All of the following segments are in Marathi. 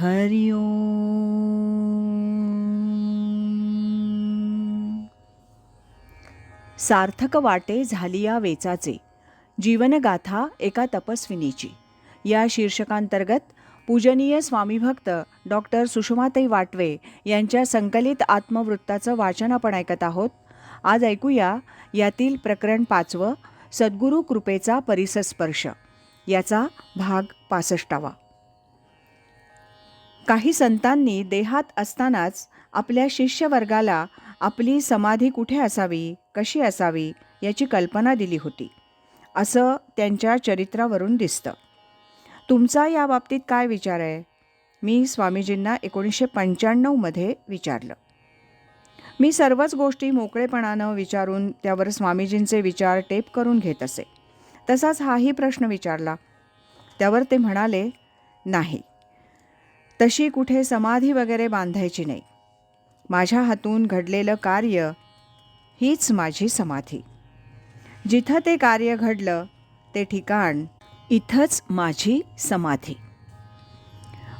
हरि ओम. सार्थक वाटे झालिया वेचाचे, जीवनगाथा एका तपस्विनीची या शीर्षकांतर्गत पूजनीय स्वामीभक्त डॉक्टर सुषमाताई वाटवे यांच्या संकलित आत्मवृत्ताचं वाचन आपण ऐकत आहोत. आज ऐकूया यातील प्रकरण 5, सद्गुरू कृपेचा परिसस्पर्श, याचा भाग 65. काही संतांनी देहात असतानाच आपल्या शिष्यवर्गाला आपली समाधी कुठे असावी, कशी असावी याची कल्पना दिली होती, असं त्यांच्या चरित्रावरून दिसतं. तुमचा या बाबतीत काय विचार आहे? मी स्वामीजींना 1995 विचारलं. मी सर्वच गोष्टी मोकळेपणानं विचारून त्यावर स्वामीजींचे विचार टेप करून घेत असे. तसाच हाही प्रश्न विचारला. त्यावर ते म्हणाले, नाही, तशी कुठे समाधी वगैरे बांधायची नाही. माझ्या हातून घडलेलं कार्य हीच माझी समाधी. जिथं ते कार्य घडलं ते ठिकाण इथंच माझी समाधी.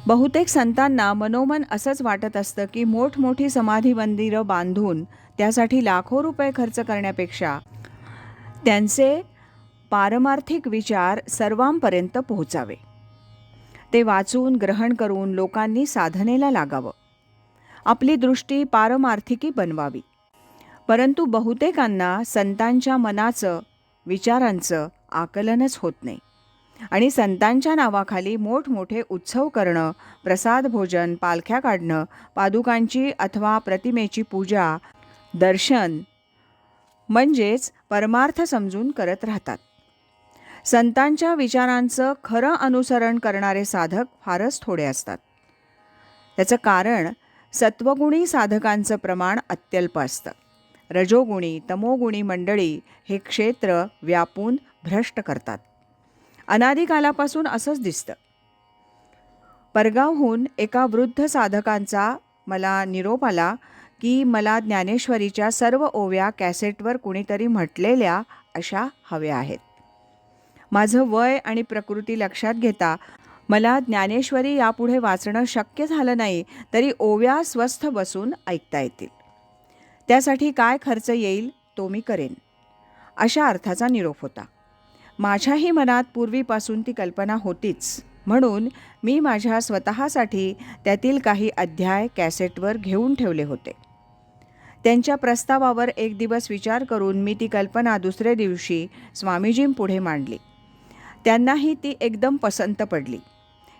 बहुतेक संतांना मनोमन असंच वाटत असतं की मोठमोठी समाधी मंदिरं बांधून त्यासाठी लाखो रुपये खर्च करण्यापेक्षा त्यांचे पारमार्थिक विचार सर्वांपर्यंत पोहोचावे, ते वाचून ग्रहण करून लोकांनी साधनेला लागावं, आपली दृष्टी पारमार्थिकी बनवावी. परंतु बहुतेकांना संतांच्या मनाचं, विचारांचं आकलनच होत नाही आणि संतांच्या नावाखाली मोठमोठे उत्सव करणं, प्रसाद भोजन, पालख्या काढणं, पादुकांची अथवा प्रतिमेची पूजा, दर्शन म्हणजेच परमार्थ समजून करत राहतात. संतांच्या विचारांचं खरं अनुसरण करणारे साधक फारच थोडे असतात. त्याचं कारण सत्वगुणी साधकांचं प्रमाण अत्यल्प असतं. रजोगुणी, तमोगुणी मंडळी हे क्षेत्र व्यापून भ्रष्ट करतात. अनादिकालापासून असंच दिसतं. परगावहून एका वृद्ध साधकांचा मला निरोप आला की मला ज्ञानेश्वरीच्या सर्व ओव्या कॅसेटवर कुणीतरी म्हटलेल्या अशा हव्या आहेत. माझं वय आणि प्रकृती लक्षात घेता मला ज्ञानेश्वरी यापुढे वाचणं शक्य झालं नाही, तरी ओव्या स्वस्थ बसून ऐकता येतील. त्यासाठी काय खर्च येईल तो मी करेन, अशा अर्थाचा निरोप होता. माझ्याही मनात पूर्वीपासून ती कल्पना होतीच, म्हणून मी माझ्या स्वतःसाठी त्यातील काही अध्याय कॅसेटवर घेऊन ठेवले होते. त्यांच्या प्रस्तावावर एक दिवस विचार करून मी ती कल्पना दुसऱ्या दिवशी स्वामीजींपुढे मांडली. त्यांनाही ती एकदम पसंत पडली.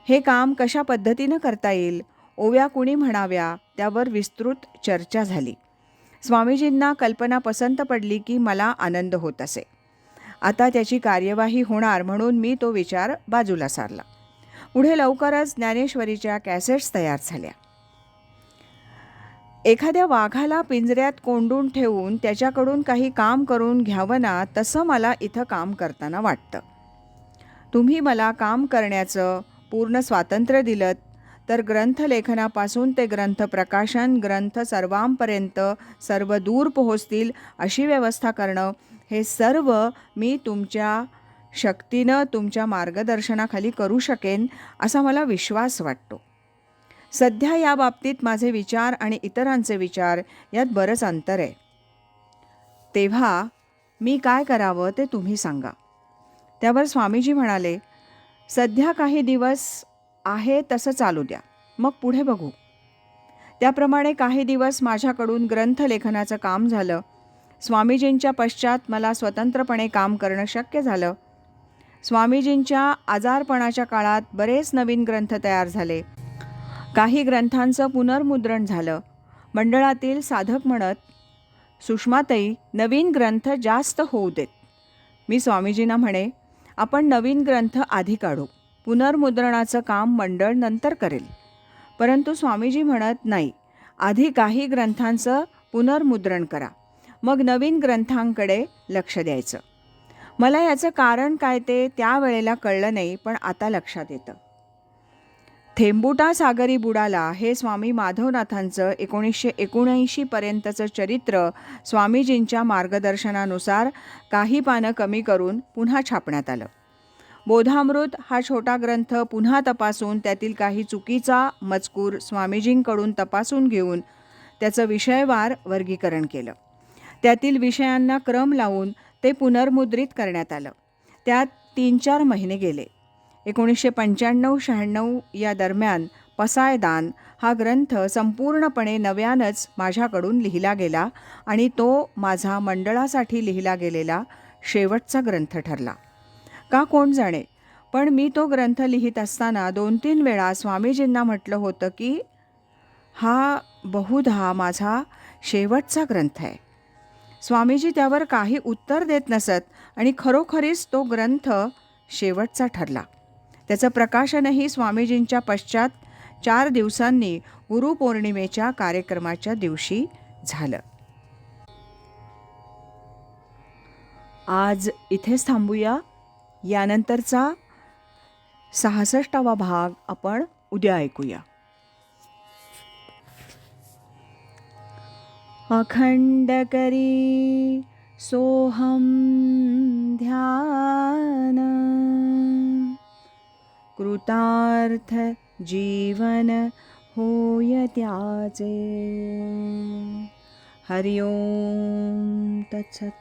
हे काम कशा पद्धतीनं करता येईल, ओव्या कुणी म्हणाव्या, त्यावर विस्तृत चर्चा झाली. स्वामीजींना कल्पना पसंत पडली की मला आनंद होत असे. आता त्याची कार्यवाही होणार म्हणून मी तो विचार बाजूला सारला. पुढे लवकरच ज्ञानेश्वरीच्या कॅसेट्स तयार झाल्या. एखाद्या वाघाला पिंजऱ्यात कोंडून ठेवून त्याच्याकडून काही काम करून घ्यावं ना, तसं मला इथं काम करताना वाटतं. तुम्ही मला काम करण्याचं पूर्ण स्वातंत्र्य दिलं तर ग्रंथलेखनापासून ते ग्रंथ प्रकाशन, ग्रंथ सर्वांपर्यंत सर्व दूर पोहोचतील अशी व्यवस्था करणं, हे सर्व मी तुमच्या शक्तीनं, तुमच्या मार्गदर्शनाखाली करू शकेन असा मला विश्वास वाटतो. सध्या या बाबतीत माझे विचार आणि इतरांचे विचार यात बरंच अंतर आहे. तेव्हा मी काय करावं ते तुम्ही सांगा. त्यावर स्वामीजी म्हणाले, सध्या काही दिवस आहे तसं चालू द्या, मग पुढे बघू. त्याप्रमाणे काही दिवस माझ्याकडून ग्रंथलेखनाचं काम झालं. स्वामीजींच्या पश्चात मला स्वतंत्रपणे काम करणं शक्य झालं. स्वामीजींच्या आजारपणाच्या काळात बरेच नवीन ग्रंथ तयार झाले. काही ग्रंथांचं पुनर्मुद्रण झालं. मंडळातील साधक म्हणत, सुषमाताई, नवीन ग्रंथ जास्त होऊ देत. मी स्वामीजींना म्हणे, आपण नवीन ग्रंथ आधी काढू, पुनर्मुद्रणाचं काम मंडळ नंतर करेल. परंतु स्वामीजी म्हणत, नाही, आधी काही ग्रंथांचं पुनर्मुद्रण करा, मग नवीन ग्रंथांकडे लक्ष द्यायचं. मला याचं कारण काय ते त्यावेळेला कळलं नाही, पण आता लक्षात येतं. थेंबुटा सागरी बुडाला हे स्वामी माधवनाथांचं 1979 चरित्र स्वामीजींच्या मार्गदर्शनानुसार काही पानं कमी करून पुन्हा छापण्यात आलं. बोधामृत हा छोटा ग्रंथ पुन्हा तपासून त्यातील काही चुकीचा मजकूर स्वामीजींकडून तपासून घेऊन त्याचं विषयवार वर्गीकरण केलं. त्यातील विषयांना क्रम लावून ते पुनर्मुद्रित करण्यात आलं. त्यात 3-4 महिने गेले. 1995-96 या दरम्यान पसायदान हा ग्रंथ संपूर्णपणे नव्यानंच माझ्याकडून लिहिला गेला आणि तो माझा मंडळासाठी लिहिला गेलेला शेवटचा ग्रंथ ठरला. का कोण जाणे, पण मी तो ग्रंथ लिहित असताना 2-3 वेळा स्वामीजींना म्हटलं होतं की हा बहुधा माझा शेवटचा ग्रंथ आहे. स्वामीजी त्यावर काही उत्तर देत नसत आणि खरोखरीच तो ग्रंथ शेवटचा ठरला. त्याचं प्रकाशनही स्वामीजींच्या पश्चात 4 दिवसांनी गुरुपौर्णिमेच्या कार्यक्रमाच्या दिवशी झालं. आज इथेच थांबूया. यानंतरचा 66वा भाग आपण उद्या ऐकूया. अखंड करी सोहम ध्यान, कृतार्थ जीवन होय त्याचे. हरि ओम तत्सत.